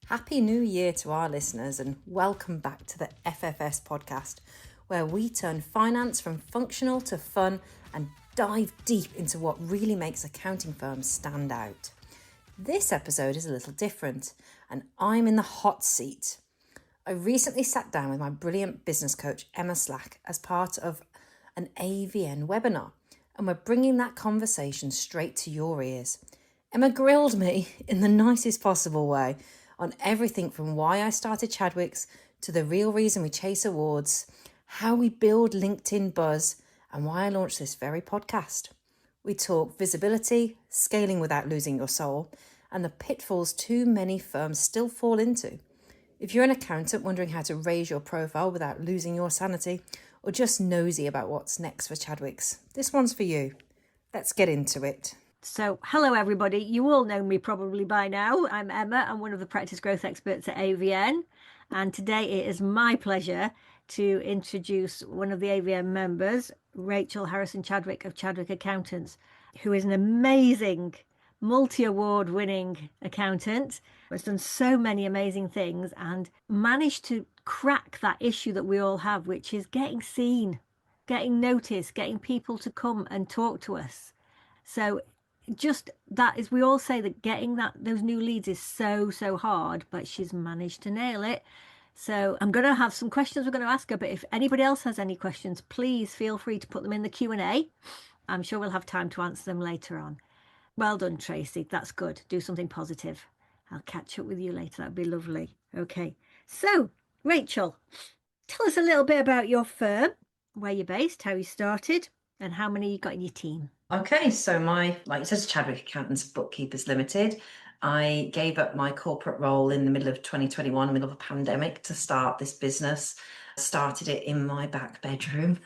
Happy New Year to our listeners and welcome back to the FFS podcast, where we turn finance from functional to fun and dive deep into what really makes accounting firms stand out. This episode is a little different and I'm in the hot seat. I recently sat down with my brilliant business coach, Emma Slack, as part of an AVN webinar, and we're bringing that conversation straight to your ears. Emma grilled me in the nicest possible way on everything from why I started Chadwicks to the real reason we chase awards, how we build LinkedIn buzz, and why I launched this very podcast. We talk visibility, scaling without losing your soul, and the pitfalls too many firms still fall into. If you're an accountant wondering how to raise your profile without losing your sanity, or just nosy about what's next for Chadwicks, this one's for you. Let's get into it. So, hello everybody. You all know me probably by now. I'm Emma. I'm one of the practice growth experts at AVN. And today it is my pleasure to introduce one of the AVN members, Rachael Harrison Chadwick of Chadwick Accountants, who is an amazing multi-award winning accountant, has done so many amazing things and managed to crack that issue that we all have, which is getting seen, getting noticed, getting people to come and talk to us. So just that is, we all say that getting those new leads is so hard, but she's managed to nail it. So I'm going to have some questions we're going to ask her, but if anybody else has any questions, please feel free to put them in the Q&A. I'm sure we'll have time to answer them later on. Well done, Tracy. That's good. Do something positive. I'll catch up with you later. That'd be lovely. Okay. So, Rachael, tell us a little bit about your firm, where you're based, how you started, and how many you got in your team. Okay, so like you said, Chadwick Accountants Bookkeepers Limited. I gave up my corporate role in the middle of 2021, middle of a pandemic, to start this business. Started it in my back bedroom,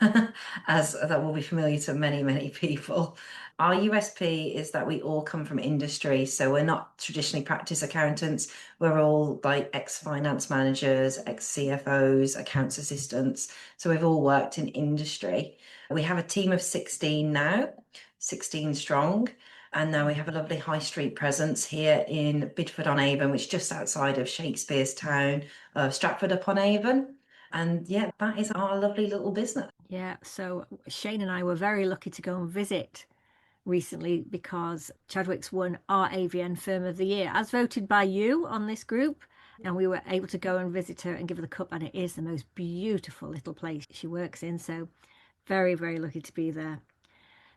as that will be familiar to many people. Our USP is that we all come from industry, so we're not traditionally practice accountants. We're all like ex-finance managers, ex-CFOs, accounts assistants. So we've all worked in industry. We have a team of 16 now, 16 strong. And now we have a lovely high street presence here in Bidford-on-Avon, which is just outside of Shakespeare's town of Stratford-upon-Avon. And yeah, that is our lovely little business. Yeah, so Shane and I were very lucky to go and visit recently because Chadwick's won our AVN Firm of the Year, as voted by you on this group. And we were able to go and visit her and give her the cup. And it is the most beautiful little place she works in. So very lucky to be there.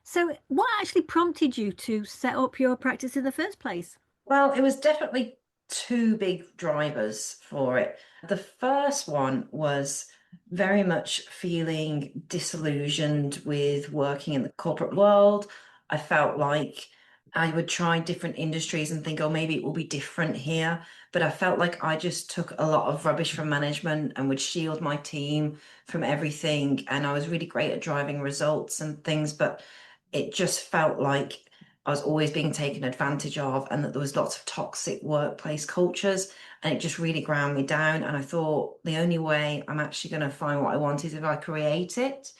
So what actually prompted you to set up your practice in the first place? Well, it was definitely two big drivers for it. The first one was very much feeling disillusioned with working in the corporate world. I felt like I would try different industries and think, oh, maybe it will be different here. But I felt like I just took a lot of rubbish from management and would shield my team from everything. And I was really great at driving results and things, but it just felt like I was always being taken advantage of and that there was lots of toxic workplace cultures, and it just really ground me down. And I thought the only way I'm actually going to find what I want is if I create it.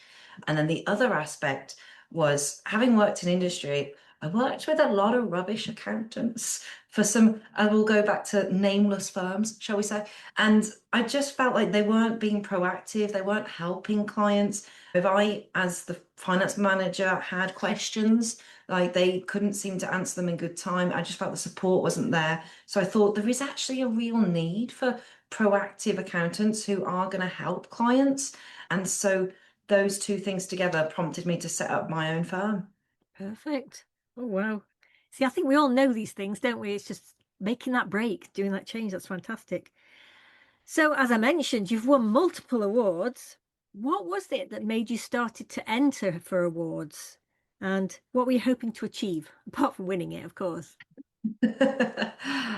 And then the other aspect was, having worked in industry, I worked with a lot of rubbish accountants for some, I will go back to nameless firms, shall we say. And I just felt like they weren't being proactive. They weren't helping clients. If I, as the finance manager, had questions, like they couldn't seem to answer them in good time. I just felt the support wasn't there. So I thought there is actually a real need for proactive accountants who are going to help clients. And so those two things together prompted me to set up my own firm. Perfect. Oh, wow. See, I think we all know these things, don't we? It's just making that break, doing that change. That's fantastic. So, as I mentioned, you've won multiple awards. What was it that made you started to enter for awards? And what were you hoping to achieve, apart from winning it, of course?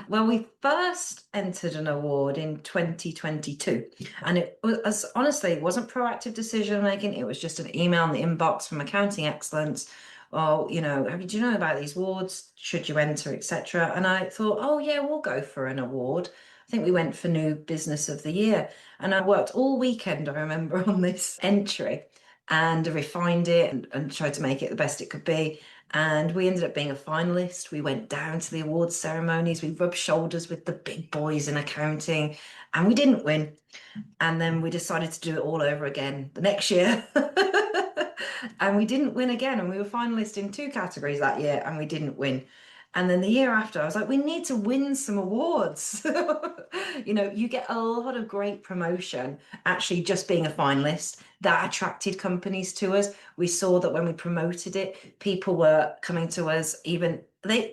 Well, we first entered an award in 2022, and it was honestly, it wasn't proactive decision making. It was just an email in the inbox from Accounting Excellence. Oh, do you know about these awards? Should you enter, etc. And I thought, oh yeah, we'll go for an award. I think we went for New Business of the Year, and I worked all weekend, I remember, on this entry and refined it and tried to make it the best it could be. And we ended up being a finalist. We went down to the awards ceremonies. We rubbed shoulders with the big boys in accounting, and we didn't win. And then we decided to do it all over again the next year. And we didn't win again. And we were finalists in two categories that year, and we didn't win. And then the year after, I was like, we need to win some awards. You get a lot of great promotion actually just being a finalist. That attracted companies to us. We saw that when we promoted it, people were coming to us, even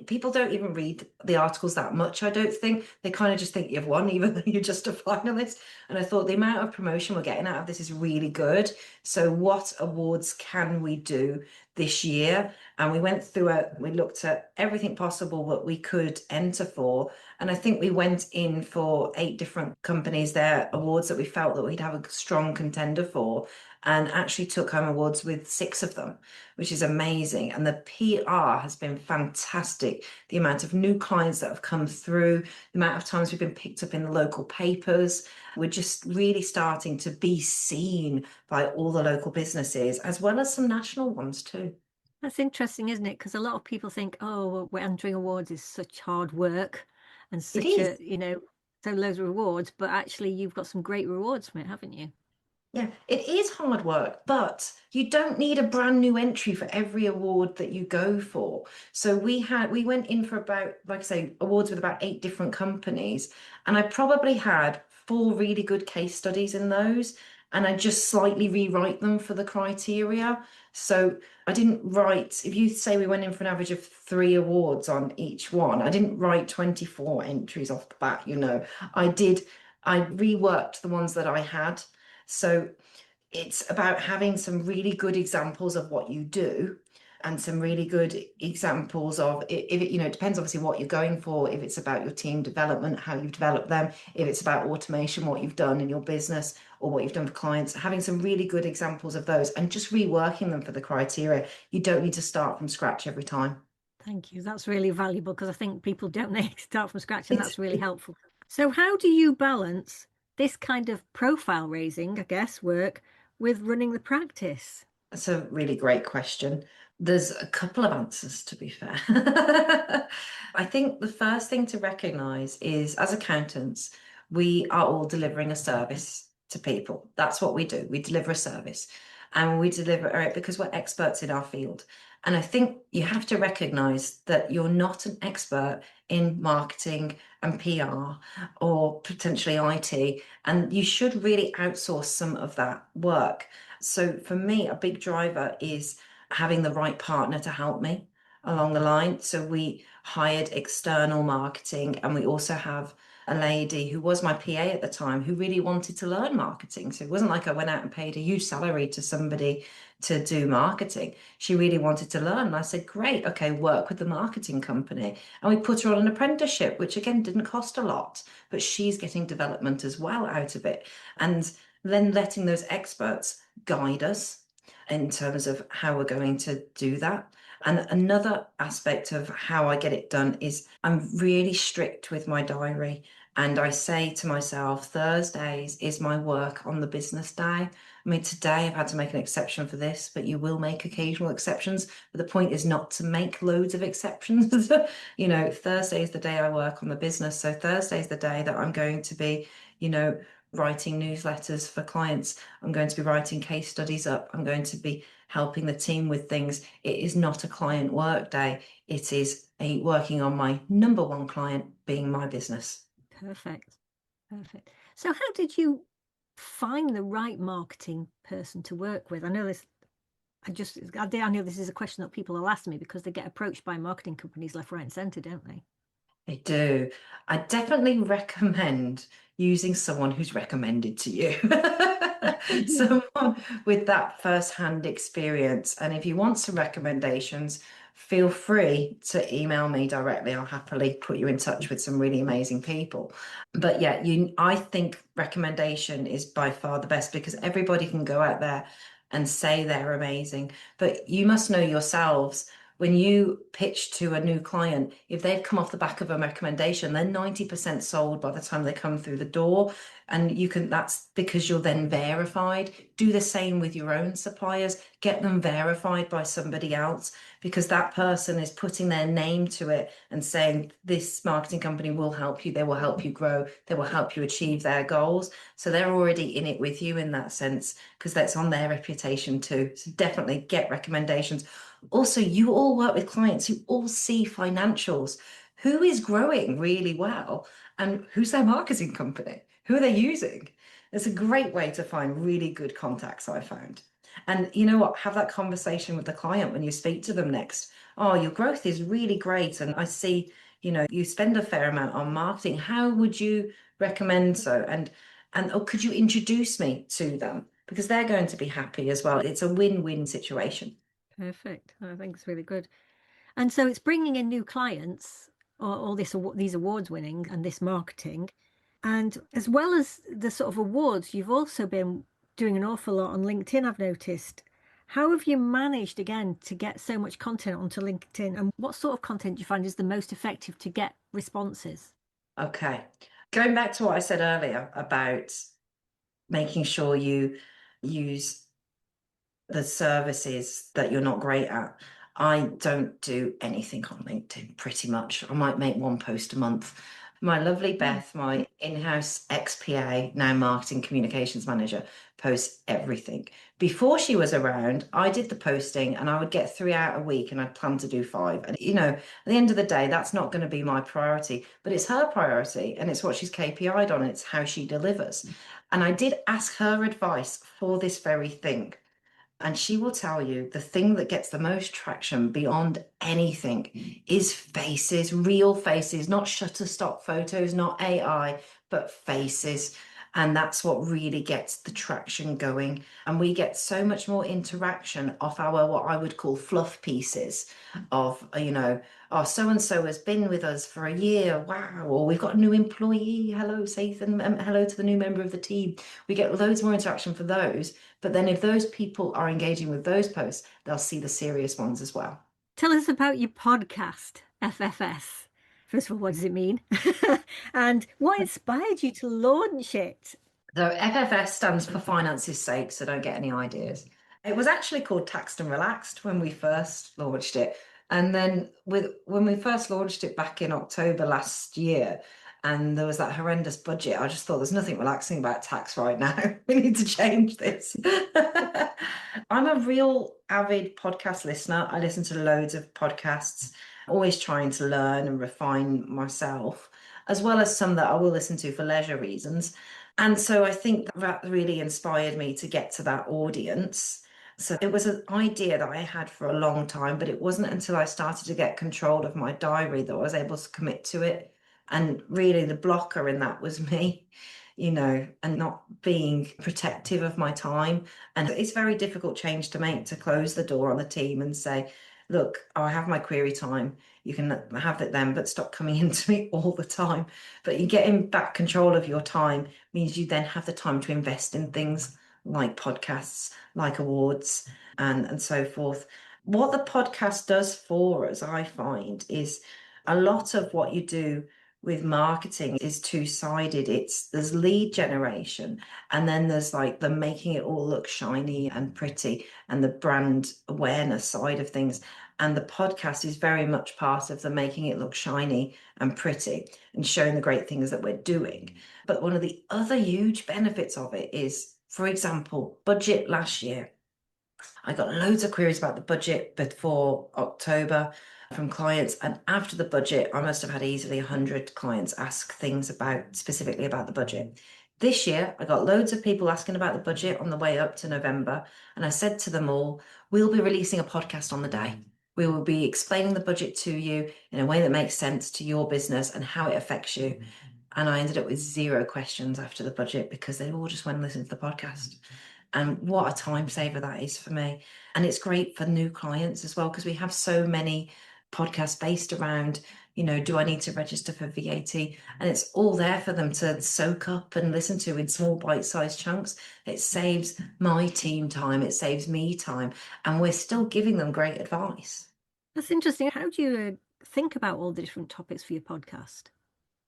people don't even read the articles that much, I don't think. They kind of just think you've won, even though you're just a finalist. And I thought the amount of promotion we're getting out of this is really good. So what awards can we do this year? And we went through it, we looked at everything possible that we could enter for. And I think we went in for 8 different companies, their awards that we felt that we'd have a strong contender for, and actually took home awards with 6 of them, which is amazing. And the PR has been fantastic. The amount of new clients that have come through, the amount of times we've been picked up in the local papers. We're just really starting to be seen by all the local businesses, as well as some national ones too. That's interesting, isn't it? Because a lot of people think, oh, well, we're entering awards is such hard work and It such is. so loads of rewards, but actually you've got some great rewards from it, haven't you? Yeah, it is hard work, but you don't need a brand new entry for every award that you go for. So we went in for about, like I say, awards with about 8 different companies, and I probably had 4 really good case studies in those, and I just slightly rewrite them for the criteria. So I didn't write, if you say we went in for an average of 3 awards on each one, I didn't write 24 entries off the bat. I reworked the ones that I had. So it's about having some really good examples of what you do and some really good examples of if it, it depends obviously what you're going for, if it's about your team development, how you've developed them, if it's about automation, what you've done in your business or what you've done for clients, having some really good examples of those and just reworking them for the criteria. You don't need to start from scratch every time. Thank you. That's really valuable because I think people don't need to start from scratch, and It's that's really helpful. So, how do you balance this kind of profile raising, I guess, work with running the practice? That's a really great question. There's a couple of answers, to be fair. I think the first thing to recognize is as accountants, we are all delivering a service to people. That's what we do. We deliver a service and we deliver it because we're experts in our field. And I think you have to recognize that you're not an expert in marketing and PR or potentially IT, and you should really outsource some of that work. So for me, a big driver is having the right partner to help me along the line. So we hired external marketing, and we also have a lady who was my PA at the time who really wanted to learn marketing. So it wasn't like I went out and paid a huge salary to somebody to do marketing. She really wanted to learn. And I said, great, okay, work with the marketing company. And we put her on an apprenticeship, which again didn't cost a lot, but she's getting development as well out of it. And then letting those experts guide us in terms of how we're going to do that. And another aspect of how I get it done is I'm really strict with my diary. And I say to myself, Thursdays is my work on the business day. I mean, today I've had to make an exception for this, but you will make occasional exceptions. But the point is not to make loads of exceptions. Thursday is the day I work on the business. So Thursday is the day that I'm going to be, writing newsletters for clients. I'm going to be writing case studies up. I'm going to be helping the team with things. It is not a client work day. It is working on my number one client being my business. Perfect. Perfect. So, how did you find the right marketing person to work with? I know this. I know this is a question that people will ask me because they get approached by marketing companies left, right, and centre, don't they? I do. I definitely recommend using someone who's recommended to you. Someone with that first-hand experience. And if you want some recommendations, feel free to email me directly. I'll happily put you in touch with some really amazing people. But yeah, I think recommendation is by far the best because everybody can go out there and say they're amazing. But you must know yourselves when you pitch to a new client, if they've come off the back of a recommendation, they're 90% sold by the time they come through the door. And that's because you're then verified. Do the same with your own suppliers. Get them verified by somebody else, because that person is putting their name to it and saying, this marketing company will help you, they will help you grow, they will help you achieve their goals. So they're already in it with you in that sense, because that's on their reputation too. So definitely get recommendations. Also, you all work with clients who all see financials. Who is growing really well and who's their marketing company? Who are they using? It's a great way to find really good contacts, I found. And you know what? Have that conversation with the client when you speak to them next. Oh, your growth is really great. And I see, you spend a fair amount on marketing. How would you recommend so? And oh, could you introduce me to them? Because they're going to be happy as well. It's a win-win situation. Perfect. I think it's really good. And so it's bringing in new clients, or all these awards winning and this marketing. And as well as the sort of awards, you've also been doing an awful lot on LinkedIn, I've noticed. How have you managed again to get so much content onto LinkedIn? And what sort of content do you find is the most effective to get responses? Okay. Going back to what I said earlier about making sure you use the services that you're not great at. I don't do anything on LinkedIn pretty much. I might make one post a month. My lovely Beth, my in-house XPA, now marketing communications manager, posts everything. Before she was around, I did the posting and I would get 3 out a week and I'd plan to do 5. And at the end of the day, that's not going to be my priority, but it's her priority and it's what she's KPI'd on. It's how she delivers. And I did ask her advice for this very thing. And she will tell you the thing that gets the most traction beyond anything is faces, real faces, not Shutterstock photos, not AI, but faces. And that's what really gets the traction going. And we get so much more interaction off our, what I would call fluff pieces of, oh, so and so has been with us for a year. Wow. Or we've got a new employee. Hello, Seth, and hello to the new member of the team. We get loads more interaction for those. But then if those people are engaging with those posts, they'll see the serious ones as well. Tell us about your podcast, FFS. First of all, what does it mean? And what inspired you to launch it? So FFS stands for Finance's Sake, so don't get any ideas. It was actually called Taxed and Relaxed when we first launched it. And then when we first launched it back in October last year, and there was that horrendous budget, I just thought there's nothing relaxing about tax right now. We need to change this. I'm a real avid podcast listener. I listen to loads of podcasts, always trying to learn and refine myself, as well as some that I will listen to for leisure reasons. And so I think that really inspired me to get to that audience. So it was an idea that I had for a long time, but it wasn't until I started to get control of my diary that I was able to commit to it. And really, the blocker in that was me, and not being protective of my time. And it's very difficult change to make, to close the door on the team and say, look, I have my query time. You can have it then, but stop coming into me all the time. But you getting back control of your time means you then have the time to invest in things like podcasts, like awards, and so forth. What the podcast does for us, I find, is a lot of what you do with marketing is two-sided. There's lead generation, and then there's like the making it all look shiny and pretty and the brand awareness side of things. And the podcast is very much part of the making it look shiny and pretty and showing the great things that we're doing. But one of the other huge benefits of it is, for example, budget last year. I got loads of queries about the budget before October from clients, and after the budget, I must have had easily 100 clients ask things specifically about the budget. This year, I got loads of people asking about the budget on the way up to November, and I said to them all, we'll be releasing a podcast on the day. We will be explaining the budget to you in a way that makes sense to your business and how it affects you. And I ended up with 0 questions after the budget because they all just went and listened to the podcast. And what a time saver that is for me. And it's great for new clients as well, because we have so many podcasts based around, do I need to register for VAT? And it's all there for them to soak up and listen to in small bite-sized chunks. It saves my team time, it saves me time, and we're still giving them great advice. That's interesting. How do you think about all the different topics for your podcast?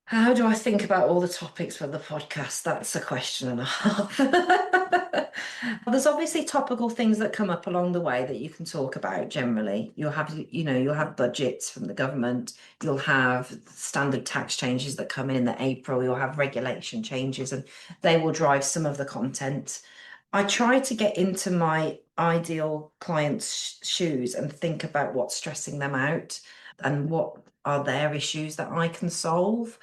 How do I think about all the topics for the podcast? That's a question and a half. There's obviously topical things that come up along the way that you can talk about generally. You'll have budgets from the government, you'll have standard tax changes that come in April, you'll have regulation changes, and they will drive some of the content. I try to get into my ideal client's shoes and think about what's stressing them out and what are their issues that I can solve.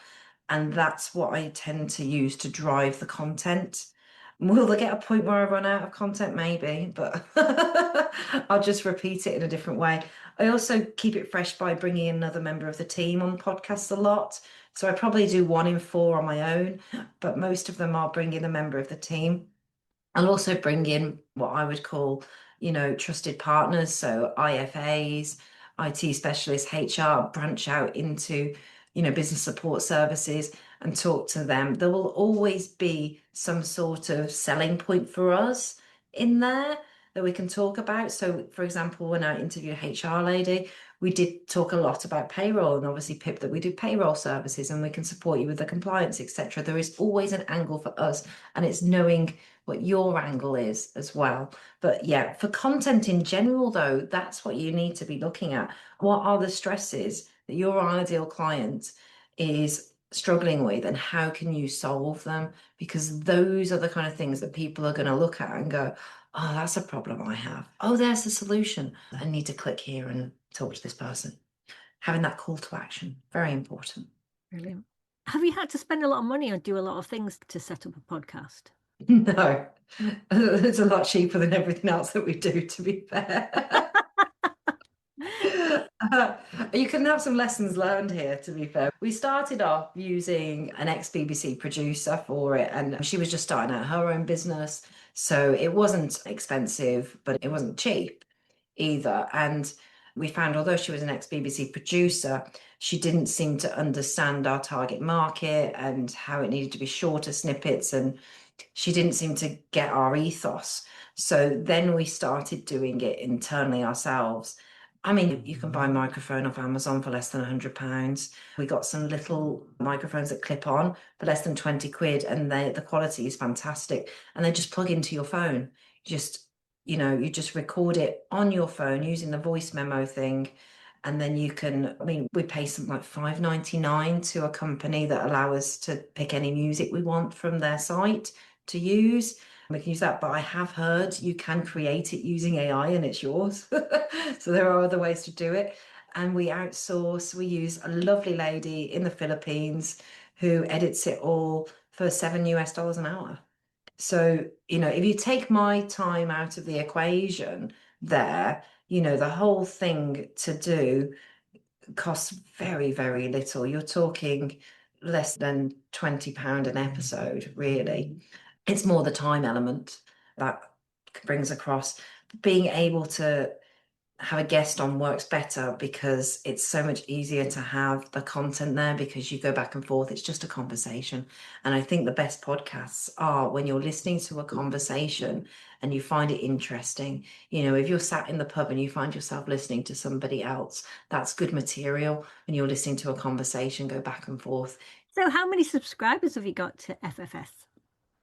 And that's what I tend to use to drive the content. Will there get a point where I run out of content? Maybe, but I'll just repeat it in a different way. I also keep it fresh by bringing another member of the team on podcasts a lot. So I probably do 1 in 4 on my own, but most of them I'll bring in a member of the team. I'll also bring in what I would call, trusted partners. So IFAs, IT specialists, HR, branch out into, business support services and talk to them. There will always be some sort of selling point for us in there that we can talk about. So, for example, when I interviewed a HR lady, we did talk a lot about payroll and obviously Pip that we do payroll services and we can support you with the compliance, etc. There is always an angle for us, and it's knowing what your angle is as well. But yeah, for content in general, though, that's what you need to be looking at. What are the stresses that your ideal client is struggling with, and how can you solve them? Because those are the kind of things that people are going to look at and go, oh, that's a problem I have. Oh, there's the solution. I need to click here and talk to this person. Having that call to action, very important. Brilliant. Have you had to spend a lot of money or do a lot of things to set up a podcast? No, it's a lot cheaper than everything else that we do, to be fair. You can have some lessons learned here, to be fair. We started off using an ex-BBC producer for it, and she was just starting out her own business. So it wasn't expensive, but it wasn't cheap either. And we found, although she was an ex-BBC producer, she didn't seem to understand our target market and how it needed to be shorter snippets, and she didn't seem to get our ethos. So then we started doing it internally ourselves. I mean, you can buy a microphone off Amazon for less than £100. We got some little microphones that clip on for less than 20 quid, and the quality is fantastic. And they just plug into your phone. You just record it on your phone using the voice memo thing. And then we pay something like £5.99 to a company that allow us to pick any music we want from their site to use. We can use that, but I have heard you can create it using AI and it's yours. So there are other ways to do it. And we outsource, we use a lovely lady in the Philippines who edits it all for $7 an hour. So, if you take my time out of the equation there, the whole thing to do costs very, very little. You're talking less than £20 an episode, really. It's more the time element that brings across. Being able to have a guest on works better because it's so much easier to have the content there because you go back and forth. It's just a conversation. And I think the best podcasts are when you're listening to a conversation and you find it interesting. If you're sat in the pub and you find yourself listening to somebody else, that's good material. When you're listening to a conversation, go back and forth. So how many subscribers have you got to FFS?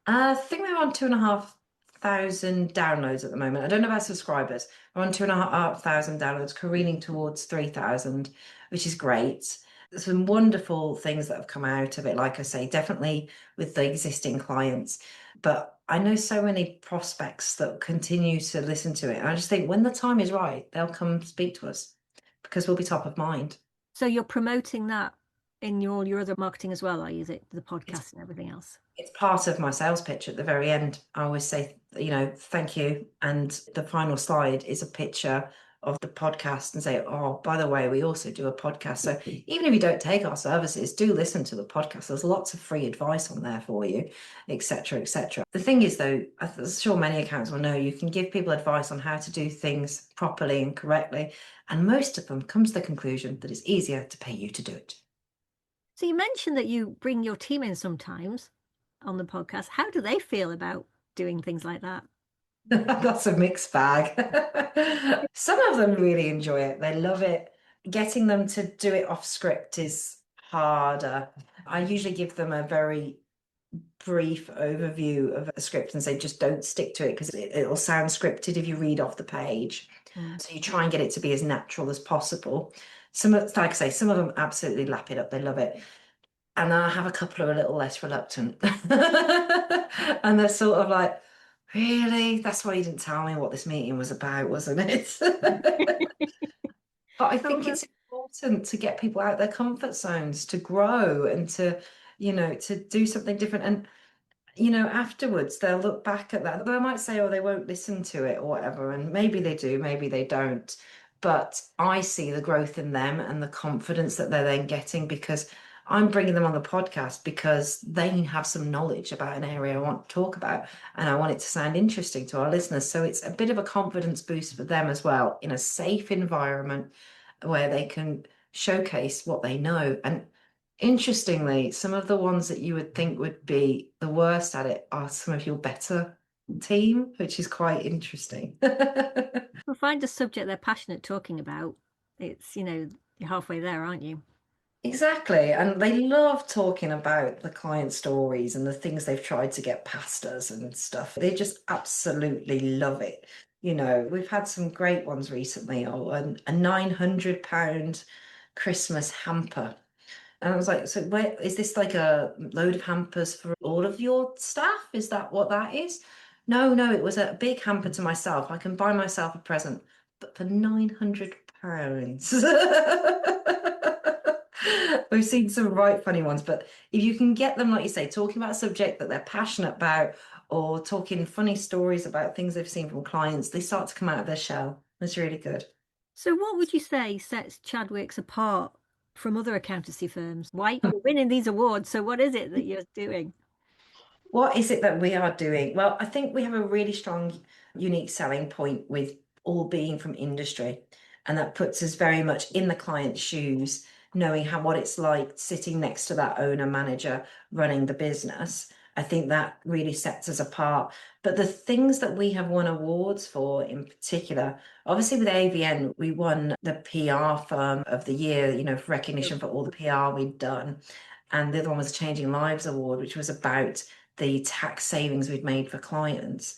I think we're on 2,500 downloads at the moment. I don't know about subscribers. We're on 2,500 downloads, careening towards 3,000, which is great. There's some wonderful things that have come out of it, like I say, definitely with the existing clients. But I know so many prospects that continue to listen to it. And I just think when the time is right, they'll come speak to us because we'll be top of mind. So you're promoting that in your other marketing as well, are you? Is it the podcast and everything else? It's part of my sales pitch at the very end. I always say, thank you. And the final slide is a picture of the podcast and say, oh, by the way, we also do a podcast. So even if you don't take our services, do listen to the podcast. There's lots of free advice on there for you, etc., etc. The thing is, though, I'm sure many accounts will know you can give people advice on how to do things properly and correctly. And most of them come to the conclusion that it's easier to pay you to do it. So you mentioned that you bring your team in sometimes on the podcast. How do they feel about doing things like that? That's a mixed bag. Some of them really enjoy it. They love it. Getting them to do it off script is harder. I usually give them a very brief overview of a script and say, just don't stick to it because it'll sound scripted if you read off the page. So you try and get it to be as natural as possible. Like I say, some of them absolutely lap it up. They love it. And then I have a couple who are a little less reluctant. And they're sort of like, really? That's why you didn't tell me what this meeting was about, wasn't it? But I think it's important to get people out of their comfort zones, to grow and to do something different. And afterwards they'll look back at that. They might say, oh, they won't listen to it or whatever. And maybe they do, maybe they don't. But I see the growth in them and the confidence that they're then getting because I'm bringing them on the podcast because they have some knowledge about an area I want to talk about and I want it to sound interesting to our listeners. So it's a bit of a confidence boost for them as well in a safe environment where they can showcase what they know. And interestingly, some of the ones that you would think would be the worst at it are some of your better team, which is quite interesting. Well, find a subject they're passionate talking about. It's, you're halfway there, aren't you? Exactly. And they love talking about the client stories and the things they've tried to get past us and stuff. They just absolutely love it. We've had some great ones recently. Oh, a £900 Christmas hamper. And I was like, so where is this like a load of hampers for all of your staff? Is that what that is? No, no, it was a big hamper to myself. I can buy myself a present, but for £900. We've seen some right funny ones, but if you can get them, like you say, talking about a subject that they're passionate about or talking funny stories about things they've seen from clients, they start to come out of their shell. It's really good. So what would you say sets Chadwick's apart from other accountancy firms? Why are you winning these awards? So what is it that you're doing? What is it that we are doing? Well, I think we have a really strong, unique selling point with all being from industry. And that puts us very much in the client's shoes, knowing what it's like sitting next to that owner manager running the business. I think that really sets us apart. But the things that we have won awards for in particular, obviously with AVN, we won the PR firm of the year, for recognition for all the PR we'd done. And the other one was Changing Lives Award, which was about the tax savings we've made for clients.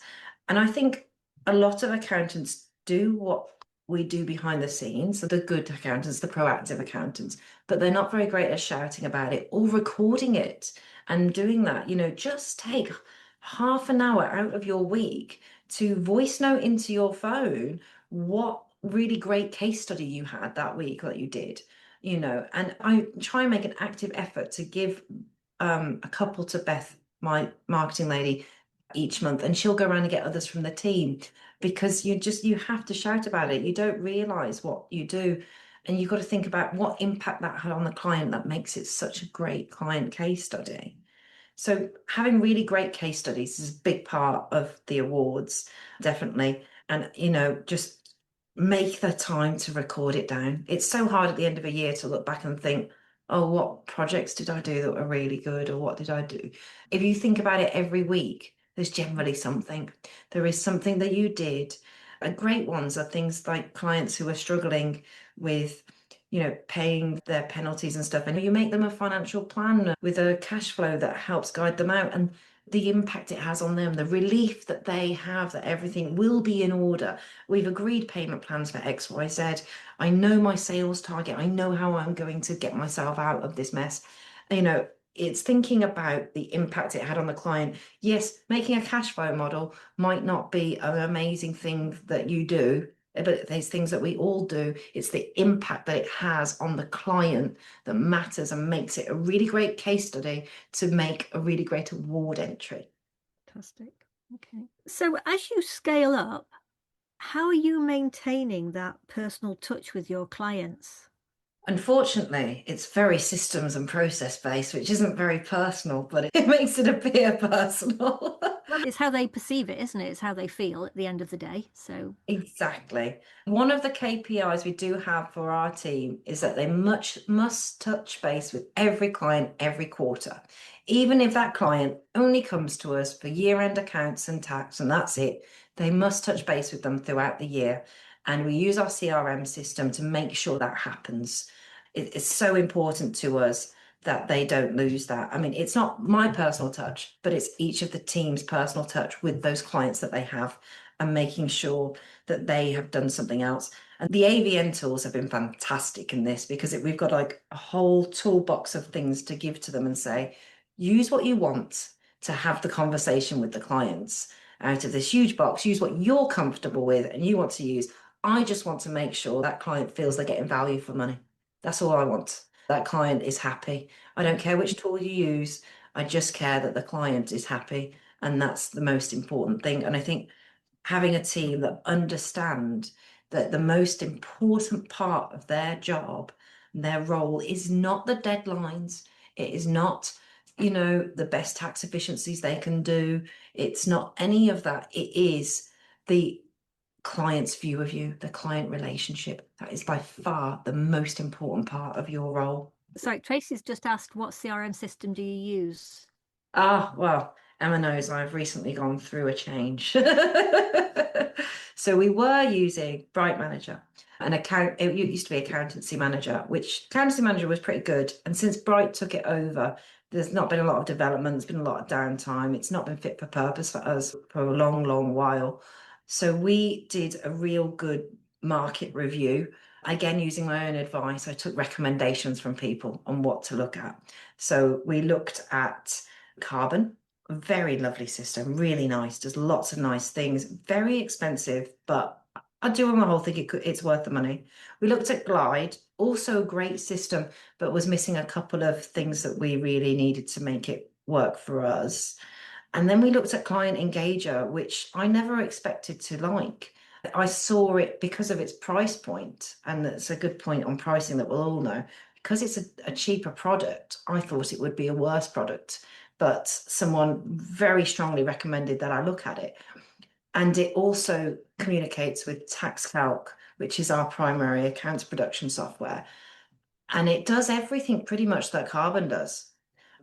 And I think a lot of accountants do what we do behind the scenes, so the good accountants, the proactive accountants, but they're not very great at shouting about it or recording it and doing that. Just take half an hour out of your week to voice note into your phone what really great case study you had that week that you did. And I try and make an active effort to give a couple to Beth, my marketing lady, each month, and she'll go around and get others from the team because you have to shout about it. You don't realize what you do, and you've got to think about what impact that had on the client that makes it such a great client case study. So having really great case studies is a big part of the awards, definitely. And just make the time to record it down. It's so hard at the end of a year to look back and think, oh, what projects did I do that were really good, or what did I do? If you think about it every week, there's generally something. There is something that you did. And great ones are things like clients who are struggling with paying their penalties and stuff. And you make them a financial plan with a cash flow that helps guide them out and the impact it has on them, the relief that they have that everything will be in order. We've agreed payment plans for X, Y, Z. I know my sales target. I know how I'm going to get myself out of this mess. It's thinking about the impact it had on the client. Yes, making a cash flow model might not be an amazing thing that you do, but there's things that we all do. It's the impact that it has on the client that matters and makes it a really great case study to make a really great award entry. Fantastic. Okay. So as you scale up, how are you maintaining that personal touch with your clients? Unfortunately, it's very systems and process based, which isn't very personal, but it makes it appear personal. Well, it's how they perceive it, isn't it? It's how they feel at the end of the day. So Exactly. One of the KPIs we do have for our team is that they must touch base with every client every quarter. Even if that client only comes to us for year-end accounts and tax, and that's it, they must touch base with them throughout the year. And we use our CRM system to make sure that happens. It's so important to us that they don't lose that. I mean, it's not my personal touch, but it's each of the team's personal touch with those clients that they have and making sure that they have done something else. And the AVN tools have been fantastic in this because we've got like a whole toolbox of things to give to them and say, use what you want to have the conversation with the clients out of this huge box, use what you're comfortable with and you want to use. I just want to make sure that client feels they're getting value for money. That's all I want. That client is happy. I don't care which tool you use. I just care that the client is happy. And that's the most important thing. And I think having a team that understand that the most important part of their job, their role is not the deadlines. It is not, the best tax efficiencies they can do. It's not any of that. It is the client's view of you, the client relationship. That is by far the most important part of your role. Sorry, Tracy's just asked, what CRM system do you use? Well, Emma knows I've recently gone through a change. So we were using Bright Manager, it used to be Accountancy Manager, which Accountancy Manager was pretty good. And since Bright took it over, there's not been a lot of development, there's been a lot of downtime. It's not been fit for purpose for us for a long, long while. So we did a real good market review. Again, using my own advice, I took recommendations from people on what to look at. So we looked at Carbon, a very lovely system, really nice, does lots of nice things, very expensive, but I do on the whole think it's worth the money. We looked at Glide, also a great system, but was missing a couple of things that we really needed to make it work for us. And then we looked at Client Engager, which I never expected to like. I saw it because of its price point, and that's a good point on pricing that we'll all know. Because it's a cheaper product, I thought it would be a worse product, but someone very strongly recommended that I look at it. And it also communicates with TaxCalc, which is our primary accounts production software. And it does everything pretty much that Carbon does.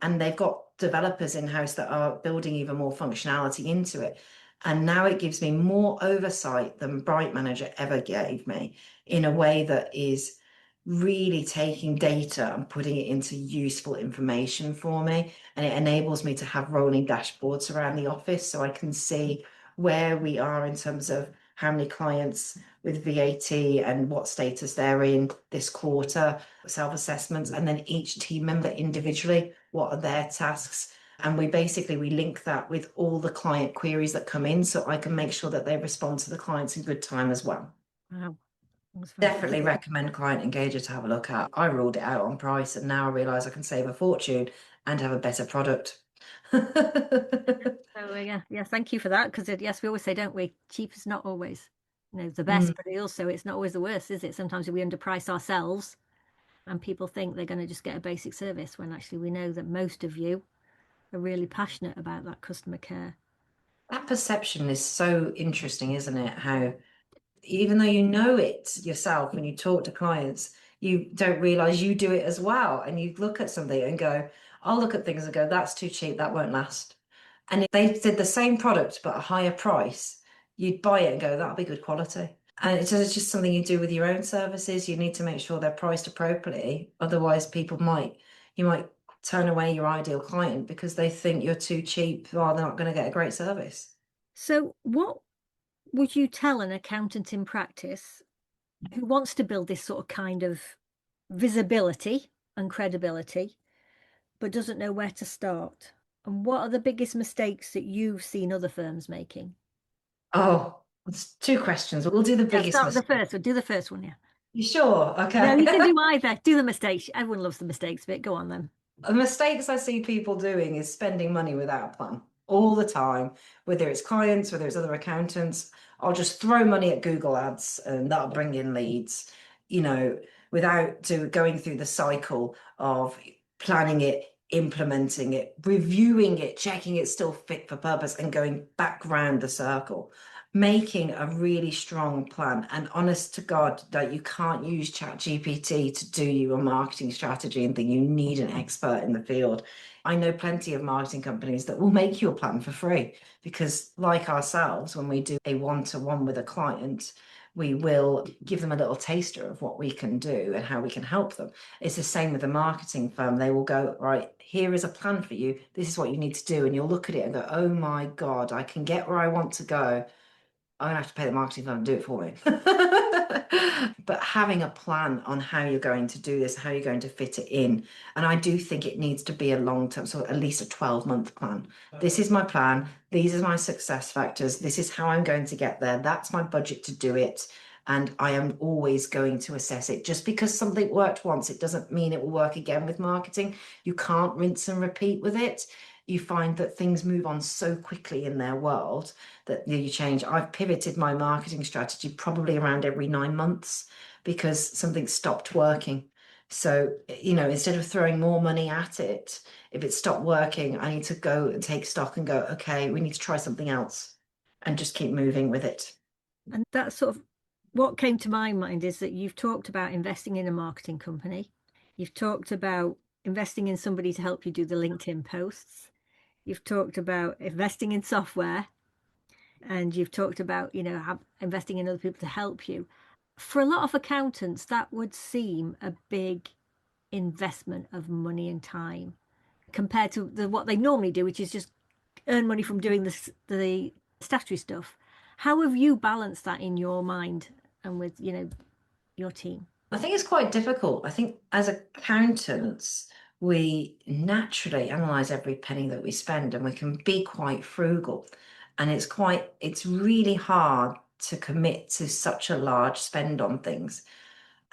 And they've got developers in-house that are building even more functionality into it. And now it gives me more oversight than Bright Manager ever gave me in a way that is really taking data and putting it into useful information for me. And it enables me to have rolling dashboards around the office so I can see where we are in terms of how many clients with VAT and what status they're in this quarter, self-assessments, and then each team member individually, what are their tasks? And we link that with all the client queries that come in so I can make sure that they respond to the clients in good time as well. Wow. Definitely recommend Client Engager to have a look at. I ruled it out on price and now I realise I can save a fortune and have a better product. So yeah, thank you for that. Because yes, we always say, don't we? Cheap is not always, the best, but also it's not always the worst, is it? Sometimes we underprice ourselves, and people think they're going to just get a basic service when actually we know that most of you are really passionate about that customer care. That perception is so interesting, isn't it? How even though you know it yourself when you talk to clients, you don't realize you do it as well. And you look at something and go, I'll look at things and go, that's too cheap, that won't last. And if they did the same product but a higher price, you'd buy it and go, that'll be good quality. And it's just something you do with your own services. You need to make sure they're priced appropriately. Otherwise, you might turn away your ideal client because they think you're too cheap or they're not going to get a great service. So, what would you tell an accountant in practice who wants to build this sort of kind of visibility and credibility, but doesn't know where to start? And what are the biggest mistakes that you've seen other firms making? Oh, it's two questions. We'll do the Yeah, biggest start with the mistake. first one. Do the first one, yeah. You sure? No, you can Okay. do either. Do the mistakes. Everyone loves the mistakes bit. Go on then. The mistakes I see people doing is spending money without a plan all the time, whether it's clients, whether it's other accountants. I'll just throw money at Google ads and that'll bring in leads, without going through the cycle of planning it, implementing it, reviewing it, checking it's still fit for purpose, and going back round the circle. Making a really strong plan, and honest to God that you can't use ChatGPT to do your marketing strategy and think you need an expert in the field. I know plenty of marketing companies that will make you a plan for free because, like ourselves, when we do a one-to-one with a client, we will give them a little taster of what we can do and how we can help them. It's the same with the marketing firm. They will go, right, here is a plan for you. This is what you need to do. And you'll look at it and go, oh my God, I can get where I want to go. I'm gonna have to pay the marketing firm to do it for me. But having a plan on how you're going to do this, how you're going to fit it in. And I do think it needs to be a long-term, so at least a 12-month plan. This is my plan. These are my success factors. This is how I'm going to get there. That's my budget to do it. And I am always going to assess it. Just because something worked once, it doesn't mean it will work again with marketing. You can't rinse and repeat with it. You find that things move on so quickly in their world that you change. I've pivoted my marketing strategy probably around every 9 months because something stopped working. So, instead of throwing more money at it, if it stopped working, I need to go and take stock and go, okay, we need to try something else and just keep moving with it. And that's sort of what came to my mind is that you've talked about investing in a marketing company. You've talked about investing in somebody to help you do the LinkedIn posts. You've talked about investing in software, and you've talked about, investing in other people to help you. For a lot of accountants, that would seem a big investment of money and time compared to what they normally do, which is just earn money from doing the statutory stuff. How have you balanced that in your mind and with, your team? I think it's quite difficult. I think as accountants, we naturally analyze every penny that we spend and we can be quite frugal. And it's really hard to commit to such a large spend on things.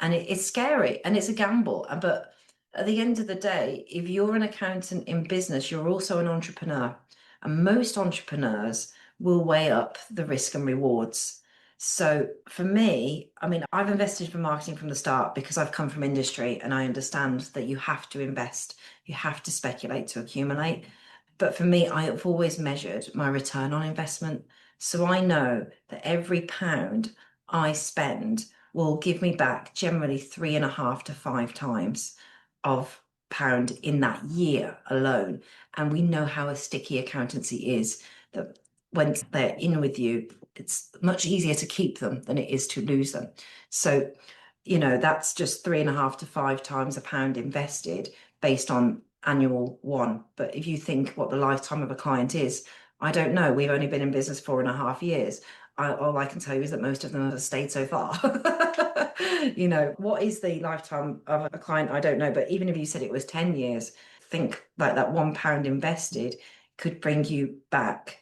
And it's scary and it's a gamble. But at the end of the day, if you're an accountant in business, you're also an entrepreneur. And most entrepreneurs will weigh up the risk and rewards. So for me, I mean, I've invested for marketing from the start because I've come from industry and I understand that you have to invest, you have to speculate to accumulate. But for me, I have always measured my return on investment. So I know that every pound I spend will give me back generally 3.5 to 5 times of pound in that year alone. And we know how a sticky accountancy is, that when they're in with you, it's much easier to keep them than it is to lose them. So, that's just 3.5 to 5 times a pound invested based on annual one. But if you think what the lifetime of a client is, I don't know. We've only been in business 4.5 years. All I can tell you is that most of them have stayed so far. What is the lifetime of a client? I don't know. But even if you said it was 10 years, think like that £1 invested could bring you back,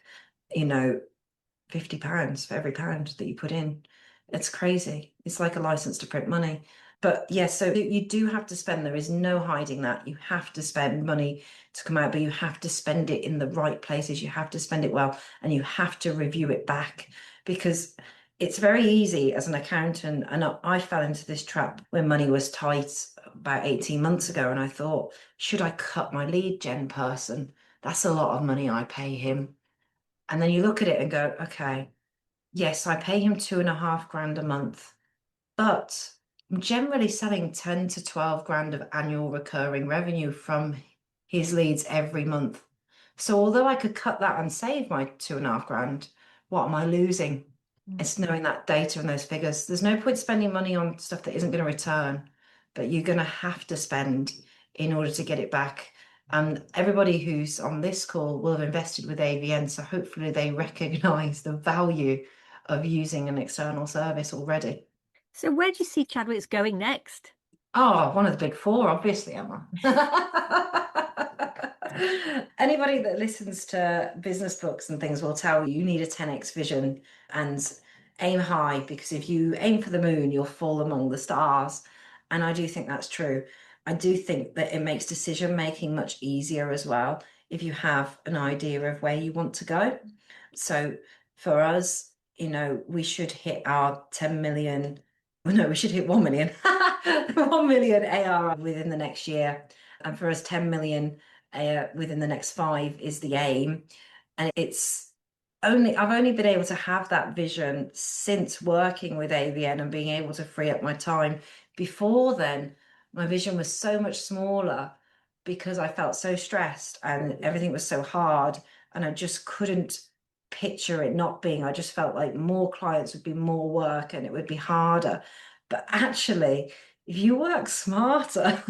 £50 for every pound that you put in. It's crazy. It's like a license to print money. But yes, so you do have to spend. There is no hiding that. You have to spend money to come out, but you have to spend it in the right places. You have to spend it well, and you have to review it back because it's very easy as an accountant. And I fell into this trap when money was tight about 18 months ago. And I thought, should I cut my lead gen person? That's a lot of money I pay him. And then you look at it and go, okay, yes, I pay him 2.5 grand a month, but I'm generally selling 10 to 12 grand of annual recurring revenue from his leads every month. So although I could cut that and save my 2.5 grand, what am I losing? It's knowing that data and those figures. There's no point spending money on stuff that isn't going to return, but you're going to have to spend in order to get it back. And everybody who's on this call will have invested with AVN, so hopefully they recognize the value of using an external service already. So where do you see Chadwick's going next? Oh, one of the big four, obviously, Emma. Anybody that listens to business books and things will tell you need a 10x vision and aim high, because if you aim for the moon, you'll fall among the stars. And I do think that's true. I do think that it makes decision making much easier as well if you have an idea of where you want to go. So for us, we should hit our 10 million. No, we should hit 1 million. 1 million AR within the next year. And for us, 10 million within the next 5 is the aim. And I've only been able to have that vision since working with AVN and being able to free up my time. Before then, my vision was so much smaller because I felt so stressed and everything was so hard and I just couldn't picture it not being. I just felt like more clients would be more work and it would be harder. But actually, if you work smarter,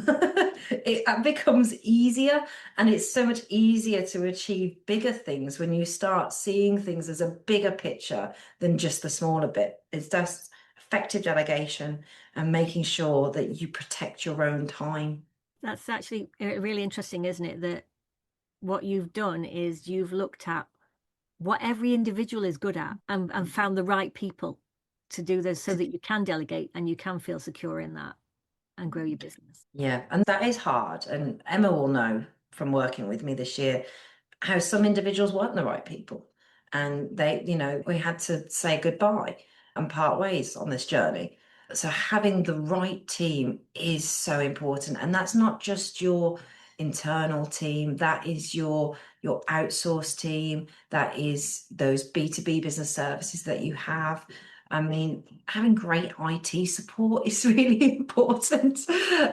it becomes easier, and it's so much easier to achieve bigger things when you start seeing things as a bigger picture than just the smaller bit. It's just effective delegation and making sure that you protect your own time. That's actually really interesting, isn't it? That what you've done is you've looked at what every individual is good at and found the right people to do this so that you can delegate and you can feel secure in that and grow your business. Yeah, and that is hard. And Emma will know from working with me this year how some individuals weren't the right people. And they, we had to say goodbye and part ways on this journey. So having the right team is so important. And that's not just your internal team, that is your outsourced team, that is those B2B business services that you have. I mean, having great IT support is really important,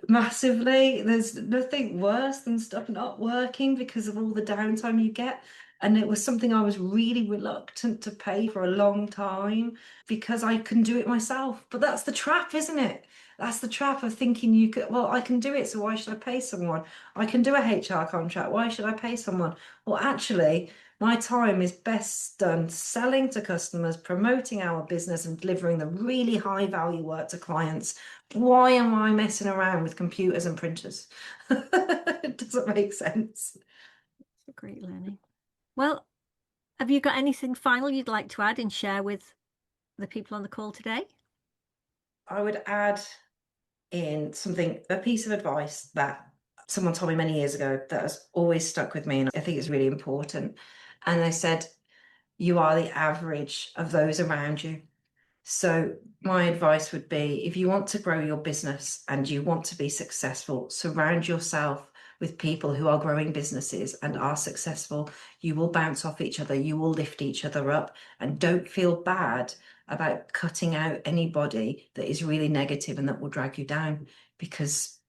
massively. There's nothing worse than stuff not working because of all the downtime you get. And it was something I was really reluctant to pay for a long time because I can do it myself. But that's the trap, isn't it? That's the trap of thinking you could, well, I can do it, so why should I pay someone? I can do a HR contract, why should I pay someone? Well, actually, my time is best done selling to customers, promoting our business, and delivering the really high value work to clients. Why am I messing around with computers and printers? It doesn't make sense. That's a great learning. Well, have you got anything final you'd like to add and share with the people on the call today? I would add in a piece of advice that someone told me many years ago that has always stuck with me, and I think it's really important. And they said, you are the average of those around you. So my advice would be, if you want to grow your business and you want to be successful, surround yourself with people who are growing businesses and are successful. You will bounce off each other, you will lift each other up, and don't feel bad about cutting out anybody that is really negative and that will drag you down, because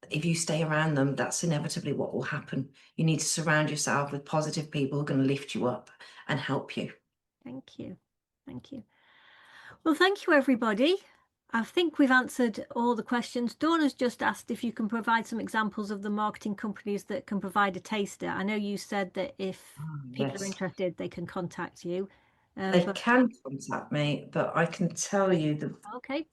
if you stay around them, that's inevitably what will happen. You need to surround yourself with positive people who are going to lift you up and help you. Thank you. Thank you. Well, thank you, everybody. I think we've answered all the questions. Dawn has just asked if you can provide some examples of the marketing companies that can provide a taster. I know you said that if people are Yes. interested, they can contact you. They can contact me, but I can tell you the Okay.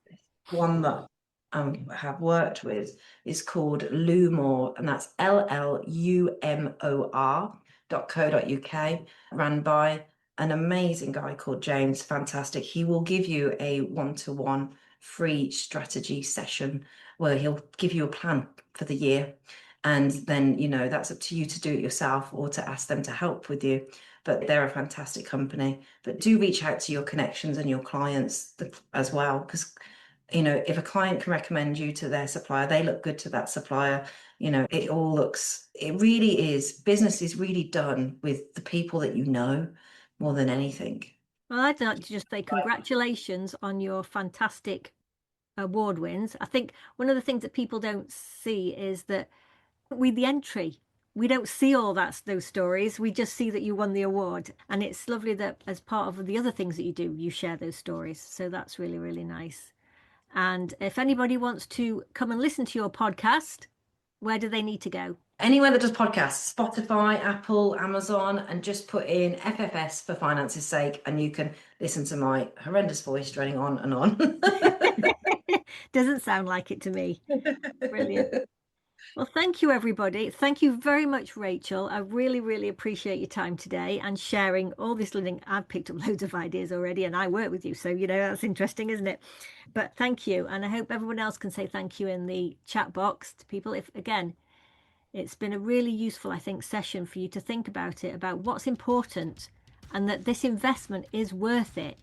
one that I have worked with is called Lumor, and that's LLUMOR.co.uk, ran by an amazing guy called James. Fantastic. He will give you a one-to-one free strategy session where he'll give you a plan for the year. And then, that's up to you to do it yourself or to ask them to help with you. But they're a fantastic company. But do reach out to your connections and your clients as well, because if a client can recommend you to their supplier, they look good to that supplier. It really is, business is really done with the people that you know more than anything. Well, I'd like to just say congratulations on your fantastic award wins. I think one of the things that people don't see is that with the entry, we don't see all those stories. We just see that you won the award. And it's lovely that as part of the other things that you do, you share those stories. So that's really, really nice. And if anybody wants to come and listen to your podcast, where do they need to go? Anywhere that does podcasts, Spotify, Apple, Amazon, and just put in FFS for finance's sake, and you can listen to my horrendous voice droning on and on. Doesn't sound like it to me. Brilliant. Well, thank you, everybody. Thank you very much, Rachel. I really, really appreciate your time today and sharing all this learning. I've picked up loads of ideas already, and I work with you. So, that's interesting, isn't it? But thank you. And I hope everyone else can say thank you in the chat box to people. It's been a really useful, I think, session for you to think about what's important, and that this investment is worth it,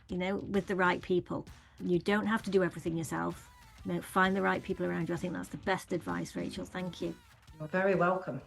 with the right people. You don't have to do everything yourself. Find the right people around you. I think that's the best advice, Rachel. Thank you. You're very welcome.